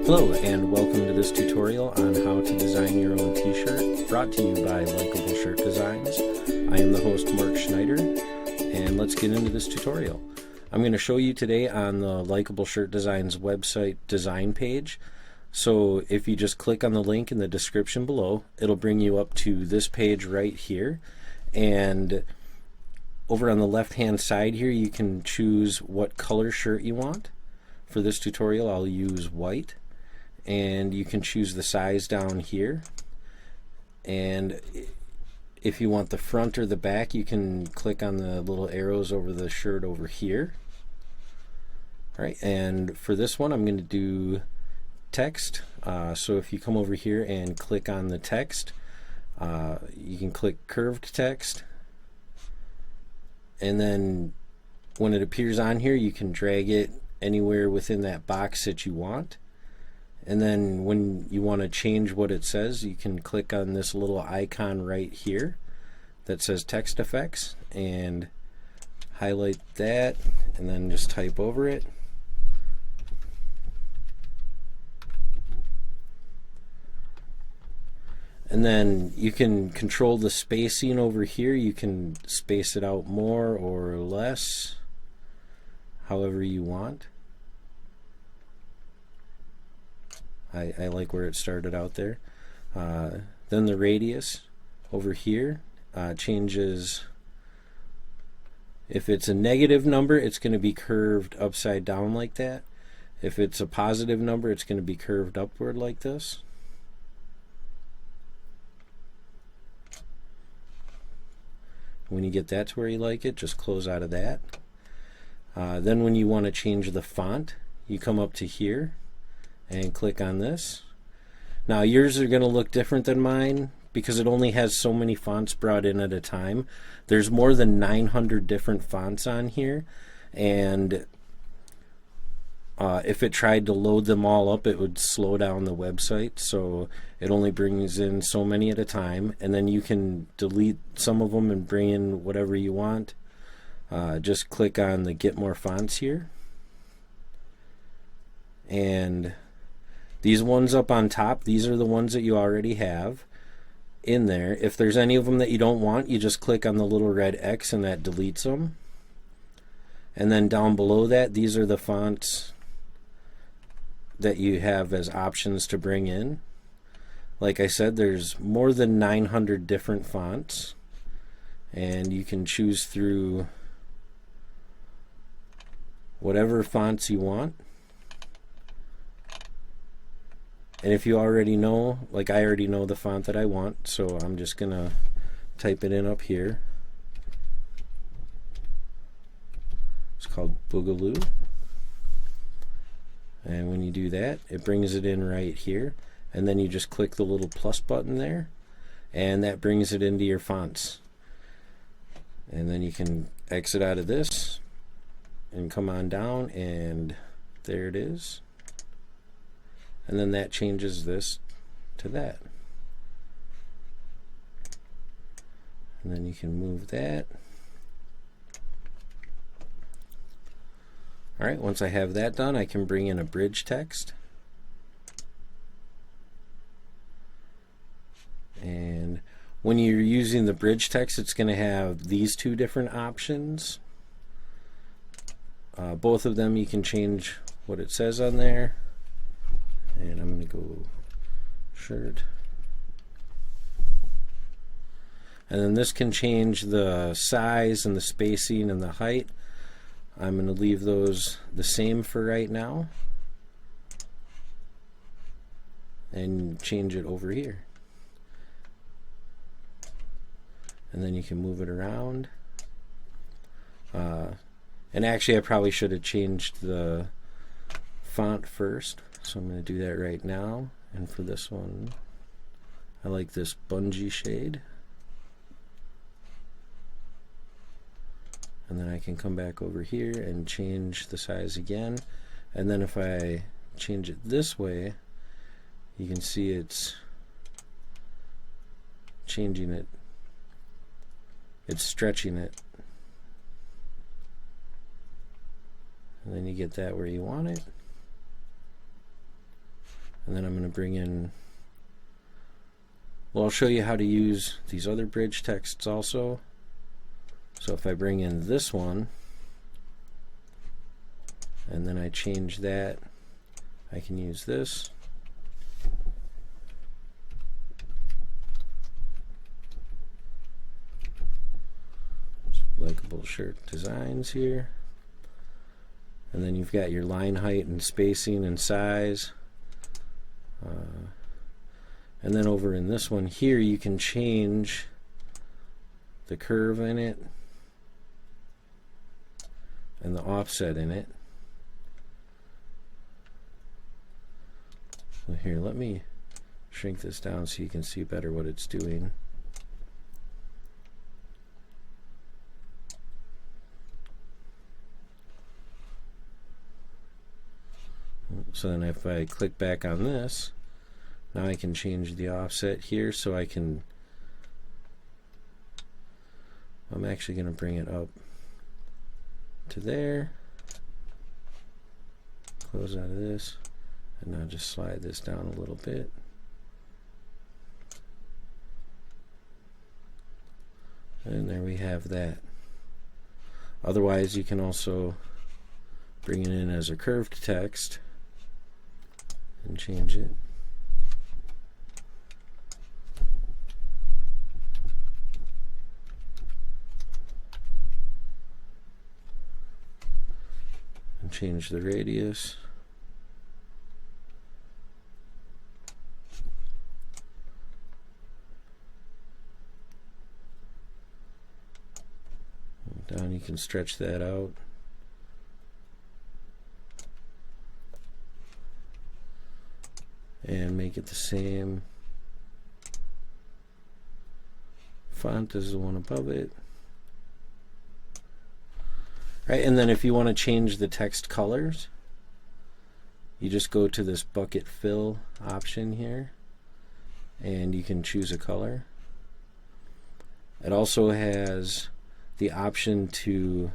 Hello and welcome to this tutorial on how to design your own t-shirt, brought to you by Likeable Shirt Designs. I am the host, Mark Schneider, and let's get into this tutorial. I'm going to show you today on the Likeable Shirt Designs website design page. So if you just click on the link in the description below, it'll bring you up to this page right here, and over on the left hand side here you can choose what color shirt you want. For this tutorial I'll use white, and you can choose the size down here, and if you want the front or the back you can click on the little arrows over the shirt over here. Alright, and for this one I'm going to do text. So if you come over here and click on the text, you can click curved text, and then when it appears on here you can drag it anywhere within that box that you want. And then when you want to change what it says, you can click on this little icon right here that says text effects and highlight that and then just type over it. And then you can control the spacing over here. You can space it out more or less, however you want. I like where it started out there. Then the radius over here changes. If it's a negative number, it's going to be curved upside down like that. If it's a positive number, it's going to be curved upward like this. When you get that to where you like it, just close out of that. Then when you want to change the font, you come up to here and click on this. Now yours are going to look different than mine because it only has so many fonts brought in at a time. There's more than 900 different fonts on here, and if it tried to load them all up it would slow down the website, so it only brings in so many at a time, and then you can delete some of them and bring in whatever you want. Just click on the get more fonts here, and these ones up on top, these are the ones that you already have in there. If there's any of them that you don't want, you just click on the little red X and that deletes them. And then down below that, these are the fonts that you have as options to bring in. Like I said, there's more than 900 different fonts, and you can choose through whatever fonts you want. And if you already know, like I already know the font that I want, so I'm just gonna type it in up here. It's called Boogaloo, and when you do that it brings it in right here, and then you just click the little plus button there and that brings it into your fonts. And then you can exit out of this and come on down, and there it is. And then that changes this to that. And then you can move that. Alright, once I have that done, I can bring in a bridge text. And when you're using the bridge text, it's going to have these two different options. Both of them you can change what it says on there. And I'm going to go shirt. And then this can change the size and the spacing and the height. I'm going to leave those the same for right now and change it over here. And then you can move it around. And actually I probably should have changed the font first. So I'm going to do that right now. And for this one, I like this bungee shade. And then I can come back over here and change the size again. And then if I change it this way, you can see it's changing it. It's stretching it. And then you get that where you want it. And then I'm going to bring in, well, I'll show you how to use these other bridge texts also. So if I bring in this one, and then I change that, I can use this. Likeable shirt designs here. And then you've got your line height and spacing and size. And then over in this one here, you can change the curve in it and the offset in it. Well, here, let me shrink this down so you can see better what it's doing. So then if I click back on this, now I can change the offset here, so I can, I'm actually going to bring it up to there, close out of this, and now just slide this down a little bit. And there we have that. Otherwise, you can also bring it in as a curved text and change it. And change the radius. Down, you can stretch that out. And make it the same font as the one above it. Right, and then if you want to change the text colors, you just go to this bucket fill option here, and you can choose a color. It also has the option to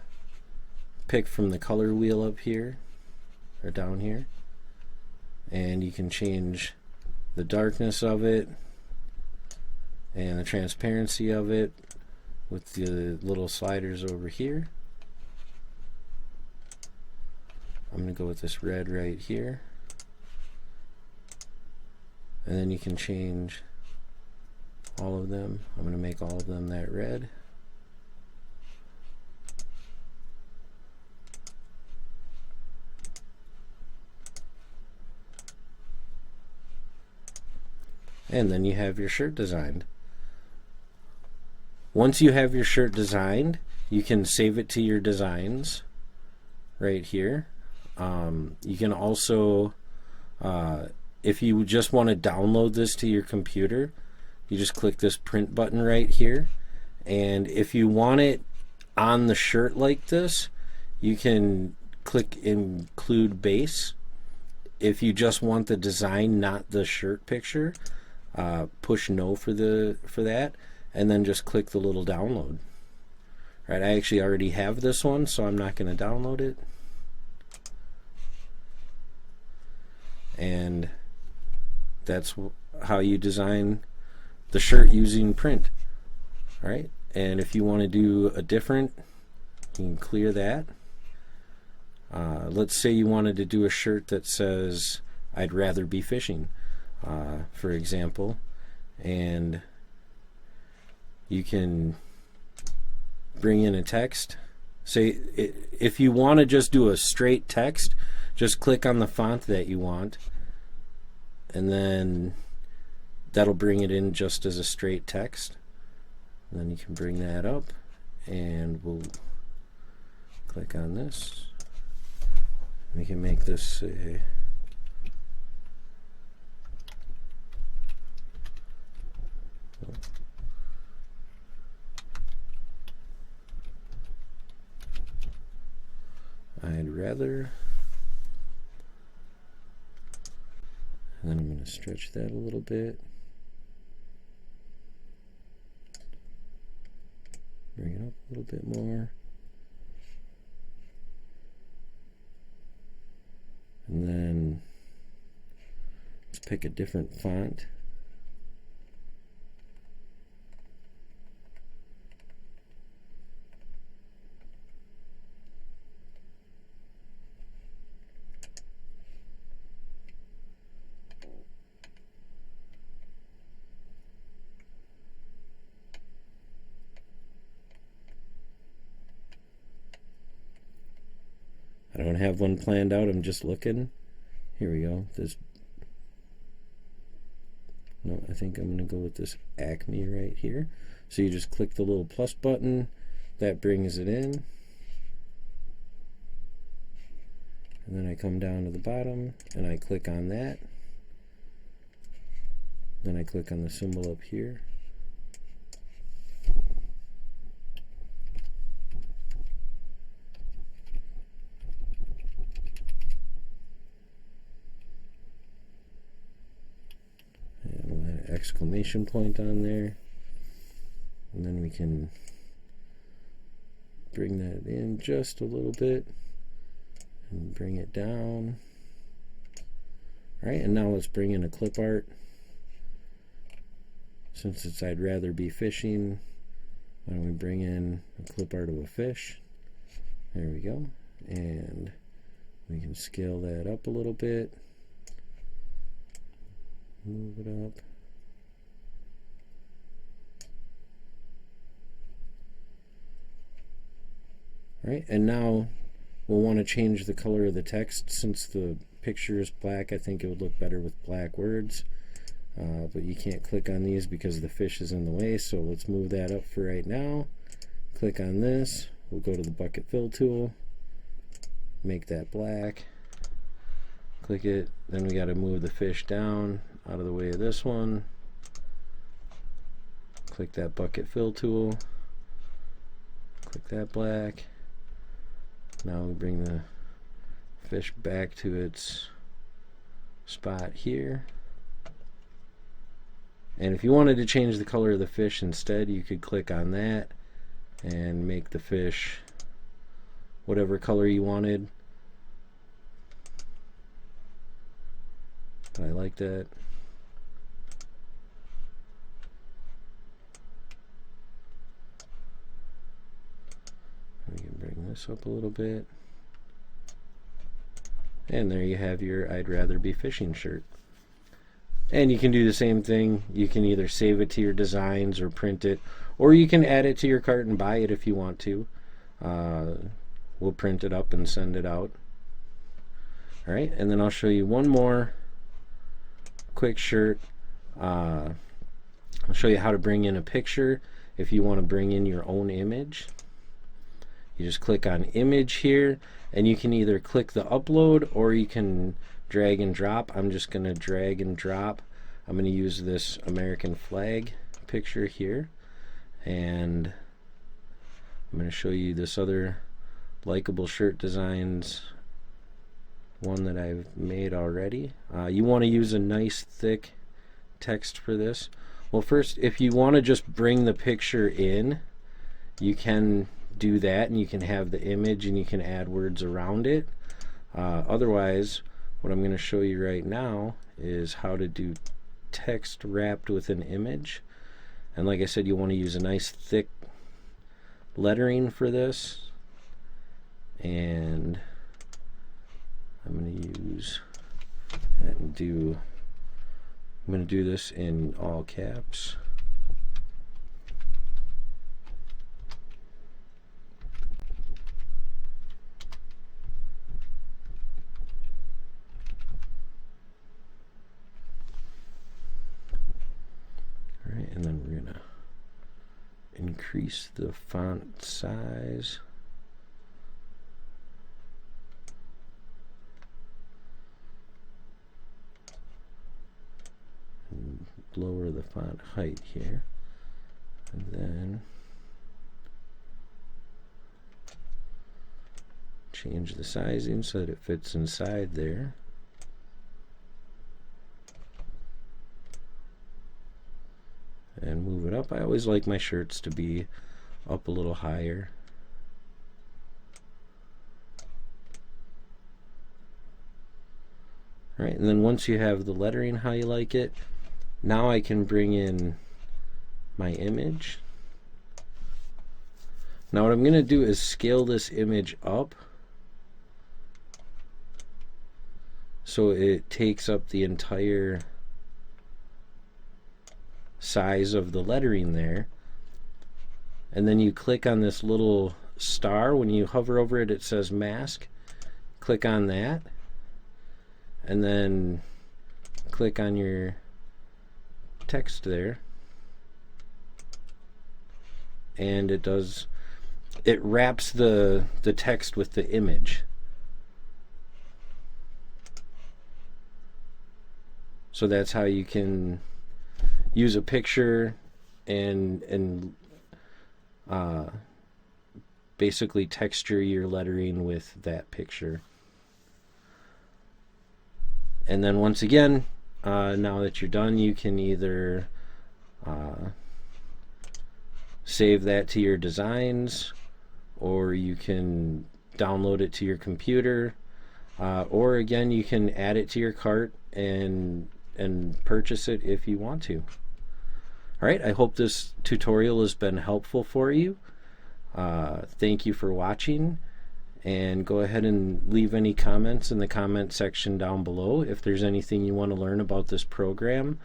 pick from the color wheel up here, or down here. And you can change the darkness of it and the transparency of it with the little sliders over here. I'm going to go with this red right here, and then you can change all of them. I'm going to make all of them that red. And then you have your shirt designed. Once you have your shirt designed, you can save it to your designs right here. You can also, if you just want to download this to your computer, you just click this print button right here. And if you want it on the shirt like this, you can click include base. If you just want the design, not the shirt picture, push no for that, and then just click the little download. Right, I actually already have this one, so I'm not going to download it. And that's how you design the shirt using print. All right, and if you want to do a different, you can clear that. Let's say you wanted to do a shirt that says, "I'd rather be fishing," for example, and you can bring in a text. Say, if you want to just do a straight text, just click on the font that you want, and then that'll bring it in just as a straight text. And then you can bring that up, and we'll click on this. We can make this a I'd rather, and then I'm going to stretch that a little bit, bring it up a little bit more, and then Let's pick a different font. I don't have one planned out, I'm just looking. Here we go. No, I think I'm going to go with this Acme right here. So you just click the little plus button, that brings it in. And then I come down to the bottom and I click on that. Then I click on the symbol up here. Exclamation point on there, and then we can bring that in just a little bit and bring it down. Alright, and now let's bring in a clip art. Since it's I'd rather be fishing, why don't we bring in a clip art of a fish. There we go, and we can scale that up a little bit, move it up. Right, and now we'll want to change the color of the text. Since the picture is black, I think it would look better with black words. But you can't click on these because the fish is in the way, so let's move that up for right now. Click on this, we'll go to the bucket fill tool, make that black, click it, then we got to move the fish down out of the way of this one. Click that bucket fill tool, click that black. Now we bring the fish back to its spot here. And if you wanted to change the color of the fish instead, you could click on that and make the fish whatever color you wanted. But I like that. We can bring this up a little bit. And there you have your I'd rather be fishing shirt. And you can do the same thing. You can either save it to your designs or print it, or you can add it to your cart and buy it if you want to. We'll print it up and send it out. Alright, and then I'll show you one more quick shirt. I'll show you how to bring in a picture if you want to bring in your own image. You just click on image here, and you can either click the upload or you can drag and drop. I'm just going to drag and drop. I'm going to use this American flag picture here, and I'm going to show you this other Likeable shirt designs one that I've made already. You want to use a nice thick text for this. Well, first, if you want to just bring the picture in, you can do that, and you can have the image and you can add words around it. Otherwise, what I'm going to show you right now is how to do text wrapped with an image. And like I said, you want to use a nice thick lettering for this, and I'm going to use that and I'm going to do this in all caps. Alright, and then we're going to increase the font size. And lower the font height here. And then change the sizing so that it fits inside there. And move it up. I always like my shirts to be up a little higher. All right, and then once you have the lettering how you like it, now I can bring in my image. Now what I'm going to do is scale this image up so it takes up the entire size of the lettering there. And then you click on this little star. When you hover over it, it says mask. Click on that, and then click on your text there, and it wraps the text with the image. So that's how you can use a picture and basically texture your lettering with that picture. And then once again, now that you're done, you can either save that to your designs, or you can download it to your computer, or again, you can add it to your cart and purchase it if you want to. Alright, I hope this tutorial has been helpful for you. Thank you for watching, and go ahead and leave any comments in the comment section down below. If there's anything you want to learn about this program,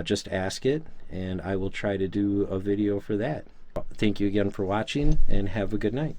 just ask it, and I will try to do a video for that. Thank you again for watching, and have a good night.